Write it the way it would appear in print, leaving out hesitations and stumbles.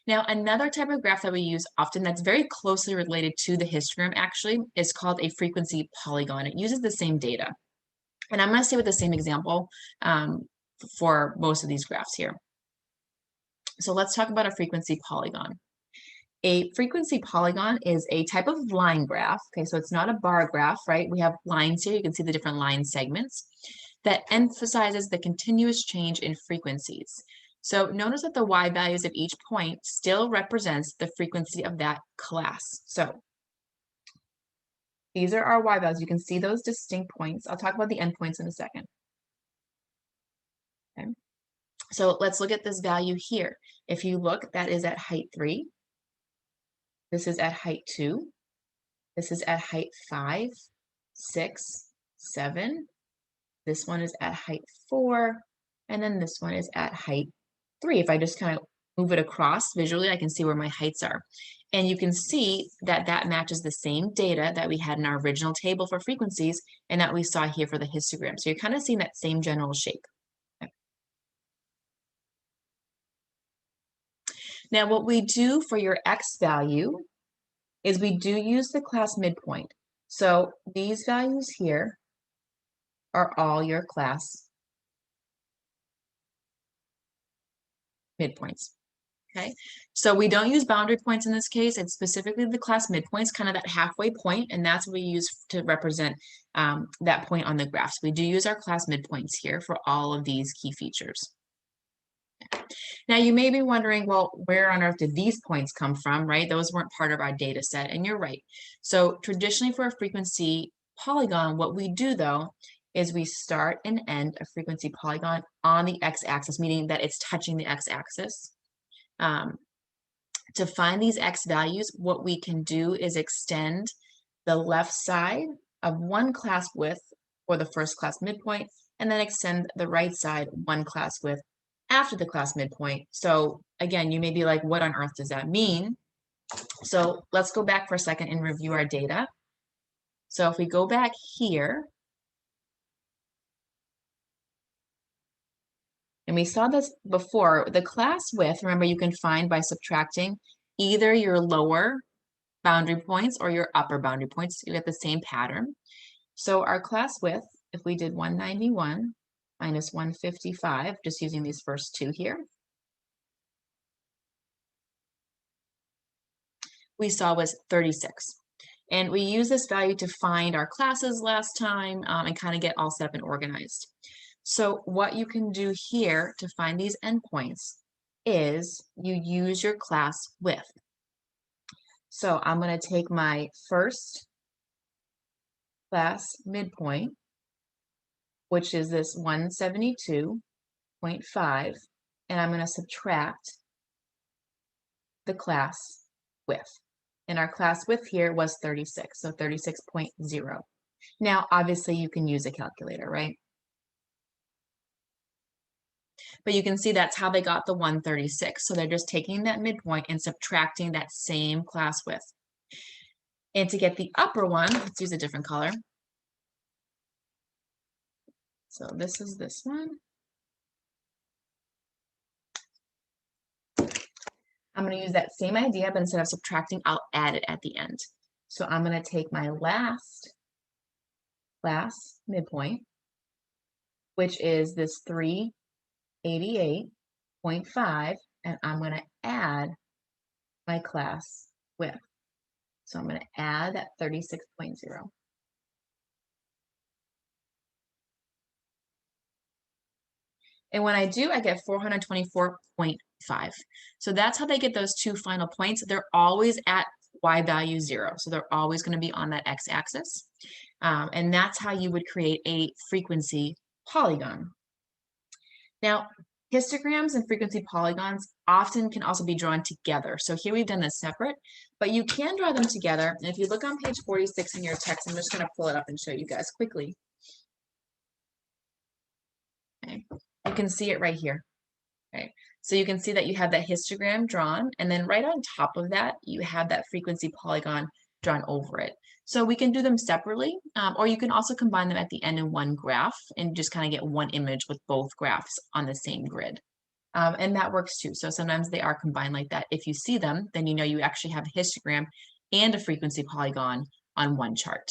Now, another type of graph that we use often that's very closely related to the histogram actually is called a frequency polygon. It uses the same data. And I'm going to stay with the same example for most of these graphs here. So let's talk about a frequency polygon. A frequency polygon is a type of line graph. Okay, so it's not a bar graph, right? We have lines here. You can see the different line segments that emphasizes the continuous change in frequencies. So notice that the y values at each point still represents the frequency of that class. So these are our y values. You can see those distinct points. I'll talk about the endpoints in a second. Okay. So let's look at this value here. If you look, that is at height 3. This is at height 2. This is at height 5, 6, 7. This one is at height 4. And then this one is at height 3. If I just kind of move it across visually, I can see where my heights are. And you can see that that matches the same data that we had in our original table for frequencies and that we saw here for the histogram. So you're kind of seeing that same general shape. Okay. Now, what we do for your x value is we do use the class midpoint. So these values here are all your class midpoints. Okay, so we don't use boundary points in this case. It's specifically the class midpoints, kind of that halfway point, and that's what we use to represent that point on the graph. So we do use our class midpoints here for all of these key features. Now you may be wondering, well, where on earth did these points come from, right? Those weren't part of our data set, and you're right. So traditionally for a frequency polygon, what we do though is we start and end a frequency polygon on the x-axis, meaning that it's touching the x-axis. To find these x values, what we can do is extend the left side of one class width for the first class midpoint, and then extend the right side one class width after the class midpoint. So again, you may be like, what on earth does that mean? So let's go back for a second and review our data. So if we go back here, and we saw this before, the class width, remember you can find by subtracting either your lower boundary points or your upper boundary points. You get the same pattern. So our class width, if we did 191 minus 155, just using these first two here, we saw was 36. And we use this value to find our classes last time and kind of get all set up and organized. So what you can do here to find these endpoints is you use your class width. So I'm going to take my first class midpoint, which is this 172.5, and I'm going to subtract the class width. And our class width here was 36, so 36.0. Now, obviously, you can use a calculator, right? But you can see that's how they got the 136. So they're just taking that midpoint and subtracting that same class width. And to get the upper one, let's use a different color. So this is this one. I'm going to use that same idea, but instead of subtracting, I'll add it at the end. So I'm going to take my last class midpoint, which is this 388.5, and I'm going to add my class width. So I'm going to add that 36.0. And when I do, I get 424.5. So that's how they get those two final points. They're always at y value 0. So they're always going to be on that x-axis. And that's how you would create a frequency polygon. Now, histograms and frequency polygons often can also be drawn together. So here we've done this separate, but you can draw them together. And if you look on page 46 in your text, I'm just going to pull it up and show you guys quickly. Okay. You can see it right here. Okay. So you can see that you have that histogram drawn, and then right on top of that, you have that frequency polygon drawn over it. So we can do them separately, or you can also combine them at the end in one graph and just kind of get one image with both graphs on the same grid. And that works too. So sometimes they are combined like that. If you see them, then you know you actually have a histogram and a frequency polygon on one chart.